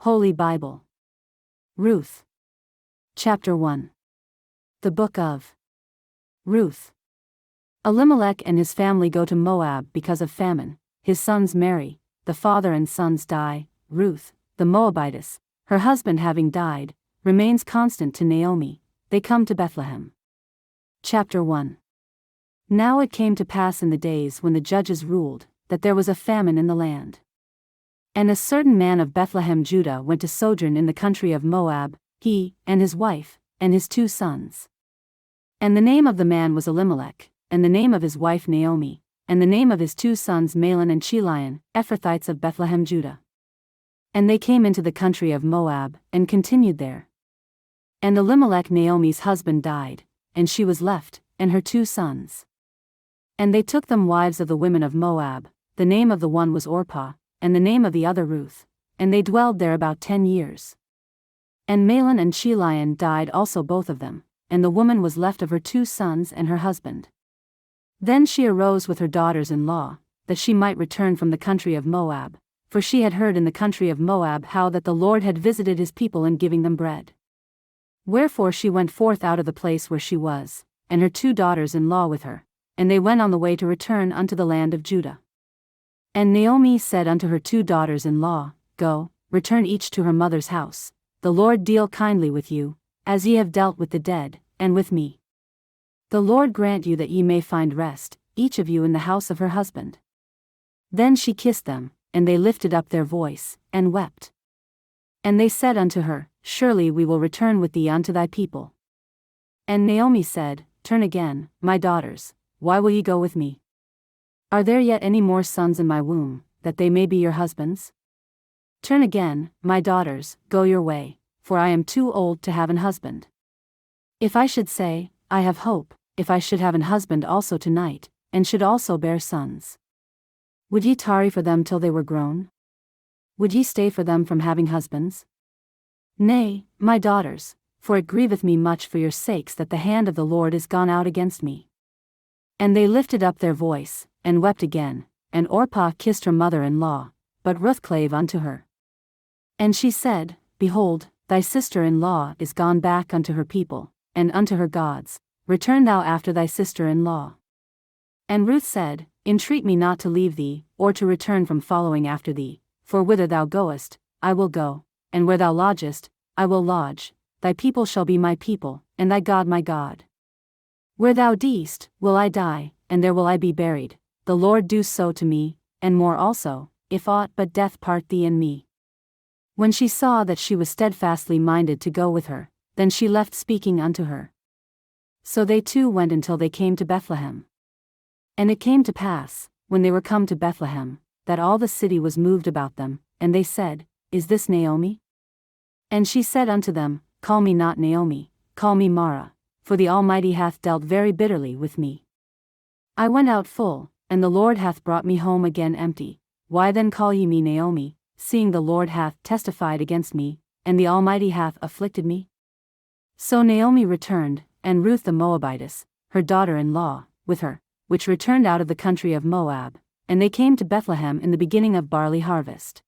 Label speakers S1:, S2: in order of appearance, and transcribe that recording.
S1: Holy Bible. Ruth. Chapter 1. The Book of Ruth. Elimelech and his family go to Moab because of famine. His sons marry, the father and sons die. Ruth, the Moabitess, her husband having died, remains constant to Naomi. They come to Bethlehem. Chapter 1. Now it came to pass in the days when the judges ruled, that there was a famine in the land. And a certain man of Bethlehem Judah went to sojourn in the country of Moab, he, and his wife, and his 2 sons. And the name of the man was Elimelech, and the name of his wife Naomi, and the name of his 2 sons Mahlon and Chilion, Ephrathites of Bethlehem Judah. And they came into the country of Moab, and continued there. And Elimelech Naomi's husband died, and she was left, and her 2 sons. And they took them wives of the women of Moab, the name of the one was Orpah, and the name of the other Ruth, and they dwelled there about 10 years. And Mahlon and Chilion died also both of them, and the woman was left of her 2 sons and her husband. Then she arose with her daughters-in-law, that she might return from the country of Moab, for she had heard in the country of Moab how that the Lord had visited his people in giving them bread. Wherefore she went forth out of the place where she was, and her 2 daughters-in-law with her, and they went on the way to return unto the land of Judah. And Naomi said unto her 2 daughters-in-law, Go, return each to her mother's house. The Lord deal kindly with you, as ye have dealt with the dead, and with me. The Lord grant you that ye may find rest, each of you in the house of her husband. Then she kissed them, and they lifted up their voice, and wept. And they said unto her, Surely we will return with thee unto thy people. And Naomi said, Turn again, my daughters, why will ye go with me? Are there yet any more sons in my womb, that they may be your husbands? Turn again, my daughters, go your way, for I am too old to have an husband. If I should say, I have hope, if I should have an husband also tonight, and should also bear sons. Would ye tarry for them till they were grown? Would ye stay for them from having husbands? Nay, my daughters, for it grieveth me much for your sakes that the hand of the Lord is gone out against me. And they lifted up their voice, and wept again, and Orpah kissed her mother-in-law, but Ruth clave unto her. And she said, Behold, thy sister-in-law is gone back unto her people, and unto her gods, return thou after thy sister-in-law. And Ruth said, Entreat me not to leave thee, or to return from following after thee, for whither thou goest, I will go, and where thou lodgest, I will lodge, thy people shall be my people, and thy God my God. Where thou deest, will I die, and there will I be buried, the Lord do so to me, and more also, if aught but death part thee and me. When she saw that she was steadfastly minded to go with her, then she left speaking unto her. So they 2 went until they came to Bethlehem. And it came to pass, when they were come to Bethlehem, that all the city was moved about them, and they said, Is this Naomi? And she said unto them, Call me not Naomi, call me Mara, for the Almighty hath dealt very bitterly with me. I went out full, and the Lord hath brought me home again empty. Why then call ye me Naomi, seeing the Lord hath testified against me, and the Almighty hath afflicted me? So Naomi returned, and Ruth the Moabitess, her daughter-in-law, with her, which returned out of the country of Moab, and they came to Bethlehem in the beginning of barley harvest.